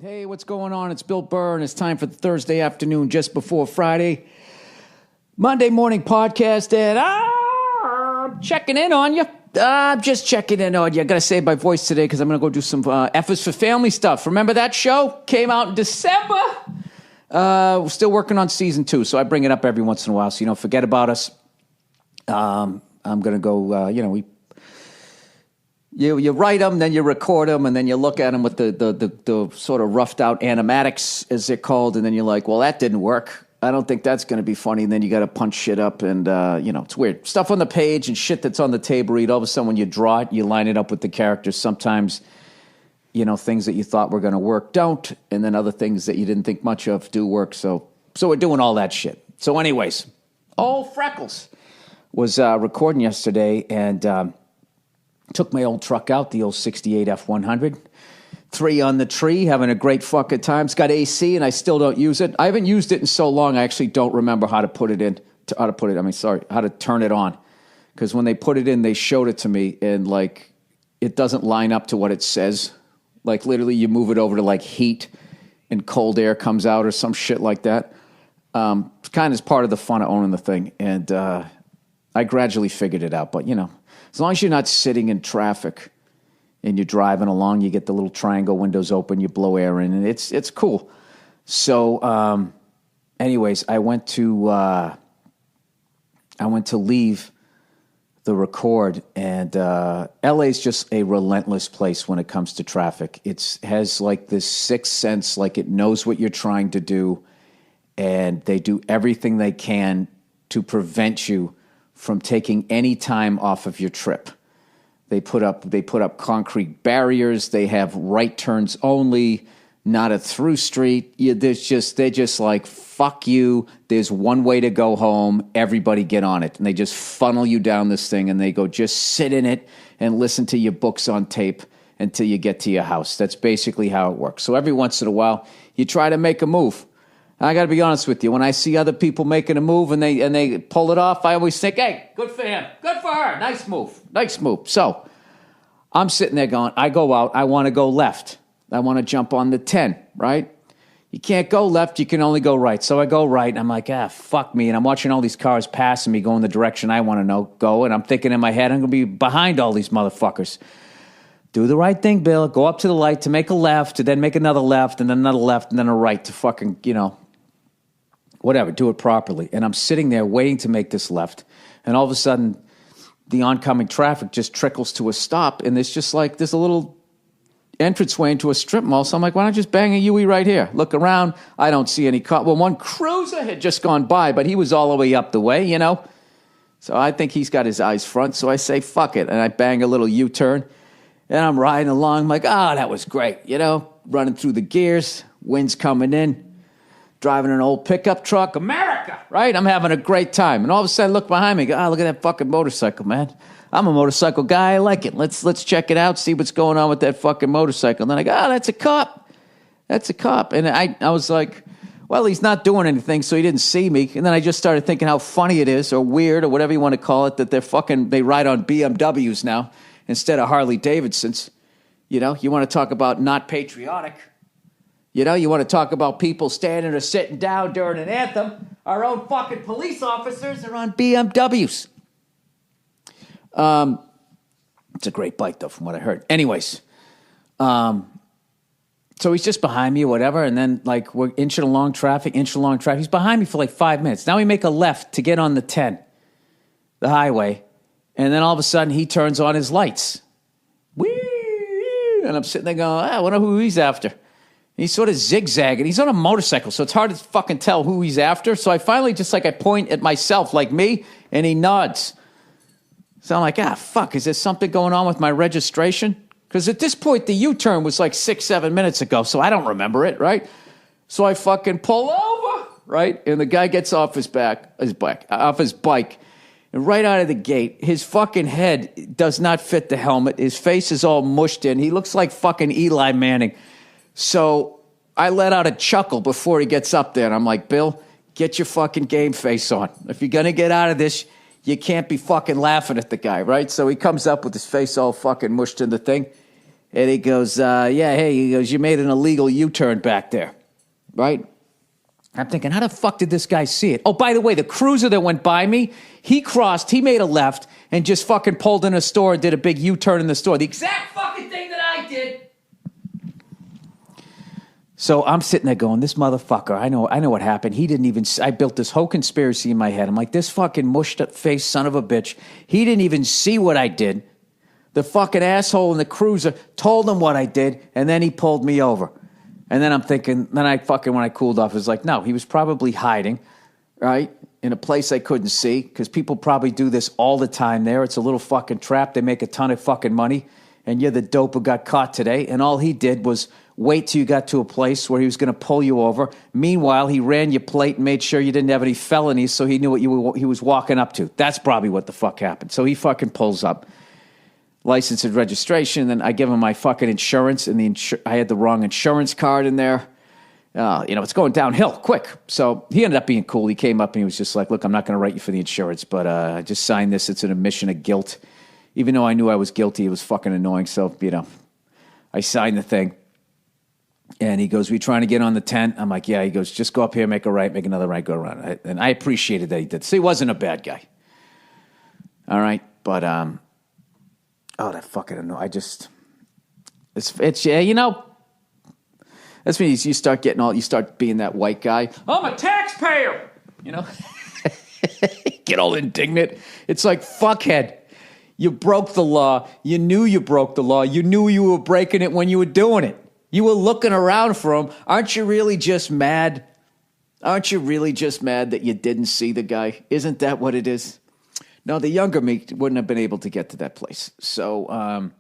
Hey, what's going on? It's Bill Burr, and it's time for the Thursday afternoon just before Friday. Monday morning podcast, and I'm checking in on you. I'm just checking in on you. I got to save my voice today because I'm going to go do some F is for Family stuff. Remember that show? Came out in December. We're still working on season 2, so I bring it up every once in a while, so you don't forget about us. I'm going to go, You write them, then you record them, and then you look at them with the sort of roughed out animatics, as they're called, and then you're like, well, that didn't work. I don't think that's going to be funny. And then you got to punch shit up, and, it's weird. Stuff on the page and shit that's on the table read. All of a sudden, when you draw it, you line it up with the characters. Sometimes, things that you thought were going to work don't, and then other things that you didn't think much of do work. So we're doing all that shit. So anyways, old Freckles was recording yesterday, and took my old truck out, the old 68 F100. 3 on the tree, having a great fucking time. It's got AC, and I still don't use it. I haven't used it in so long, I actually don't remember how to turn it on. Because when they put it in, they showed it to me, and, it doesn't line up to what it says. Literally, you move it over to, heat, and cold air comes out or some shit like that. It's kind of is part of the fun of owning the thing. And I gradually figured it out. But, as long as you're not sitting in traffic and you're driving along, you get the little triangle windows open, you blow air in, and it's cool. So, anyways, I went to leave the record, and LA's just a relentless place when it comes to traffic. It has this sixth sense, it knows what you're trying to do, and they do everything they can to prevent you from taking any time off of your trip. They put up concrete barriers. They have right turns only, not a through street. They're just like, fuck you. There's one way to go home. Everybody get on it. And they just funnel you down this thing, and they go, just sit in it and listen to your books on tape until you get to your house. That's basically how it works. So every once in a while, you try to make a move. I got to be honest with you. When I see other people making a move and they pull it off, I always think, hey, good for him. Good for her. Nice move. Nice move. So I'm sitting there going, I go out. I want to go left. I want to jump on the 10, right? You can't go left. You can only go right. So I go right, and I'm like, fuck me. And I'm watching all these cars passing me going the direction I want to go. And I'm thinking in my head, I'm going to be behind all these motherfuckers. Do the right thing, Bill. Go up to the light to make a left, to then make another left, and then another left, and then a right to fucking, whatever, do it properly. And I'm sitting there waiting to make this left, and all of a sudden, the oncoming traffic just trickles to a stop, and there's just there's a little entranceway into a strip mall, so I'm like, why not just bang a Yui right here? Look around, I don't see any car. Well, one cruiser had just gone by, but he was all the way up the way, So I think he's got his eyes front, so I say, fuck it, and I bang a little U-turn, and I'm riding along, I'm like, that was great, running through the gears, wind's coming in, driving an old pickup truck, America, right? I'm having a great time. And all of a sudden, I look behind me, go, look at that fucking motorcycle, man. I'm a motorcycle guy. I like it. Let's check it out, see what's going on with that fucking motorcycle. And then I go, that's a cop. That's a cop. And I was like, well, he's not doing anything, so he didn't see me. And then I just started thinking how funny it is, or weird, or whatever you want to call it, that they ride on BMWs now instead of Harley Davidsons. You want to talk about not patriotic. You want to talk about people standing or sitting down during an anthem. Our own fucking police officers are on BMWs. It's a great bike, though, from what I heard. Anyways, so he's just behind me or whatever, and then, we're inching along traffic. He's behind me for 5 minutes. Now we make a left to get on the 10, the highway, and then all of a sudden he turns on his lights. Whee! And I'm sitting there going, I wonder who he's after. He's sort of zigzagging. He's on a motorcycle, so it's hard to fucking tell who he's after. So I finally just I point at myself like me, and he nods. So I'm like, fuck, is there something going on with my registration? Because at this point, the U-turn was 6-7 minutes ago, so I don't remember it, right? So I fucking pull over, right? And the guy gets off his bike, and right out of the gate, his fucking head does not fit the helmet. His face is all mushed in. He looks like fucking Eli Manning. So I let out a chuckle before he gets up there, and I'm like, Bill, get your fucking game face on. If you're going to get out of this, you can't be fucking laughing at the guy, right? So he comes up with his face all fucking mushed in the thing, And he goes, yeah, hey, he goes, you made an illegal U-turn back there, right? I'm thinking, how the fuck did this guy see it? Oh, by the way, the cruiser that went by me, he crossed, he made a left and just fucking pulled in a store and did a big U-turn in the store. The exact fucking thing that I did. So I'm sitting there going, this motherfucker, I know what happened. He didn't even, I built this whole conspiracy in my head. I'm like, this fucking mushed up face son of a bitch. He didn't even see what I did. The fucking asshole in the cruiser told him what I did, and then he pulled me over. And then I'm thinking, when I cooled off, it was like, no, he was probably hiding, right, in a place I couldn't see, because people probably do this all the time there. It's a little fucking trap. They make a ton of fucking money, and you're the dope who got caught today. And all he did was wait till you got to a place where he was going to pull you over. Meanwhile, he ran your plate and made sure you didn't have any felonies, so he knew what he was walking up to. That's probably what the fuck happened. So he fucking pulls up. License and registration, then I give him my fucking insurance, and I had the wrong insurance card in there. It's going downhill quick. So he ended up being cool. He came up and he was just like, look, I'm not going to write you for the insurance, but I just signed this. It's an admission of guilt. Even though I knew I was guilty, it was fucking annoying. So, I signed the thing. And he goes, we trying to get on the 10? I'm like, yeah. He goes, just go up here, make a right, make another right, go around. And I appreciated that he did. So he wasn't a bad guy. All right. But, that fucking annoying. That's when you start being that white guy. I'm a taxpayer, Get all indignant. It's like, fuckhead, you broke the law. You knew you broke the law. You knew you were breaking it when you were doing it. You were looking around for him. Aren't you really just mad? Aren't you really just mad that you didn't see the guy? Isn't that what it is? No, the younger me wouldn't have been able to get to that place. So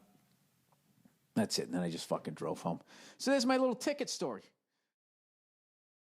that's it. And then I just fucking drove home. So there's my little ticket story.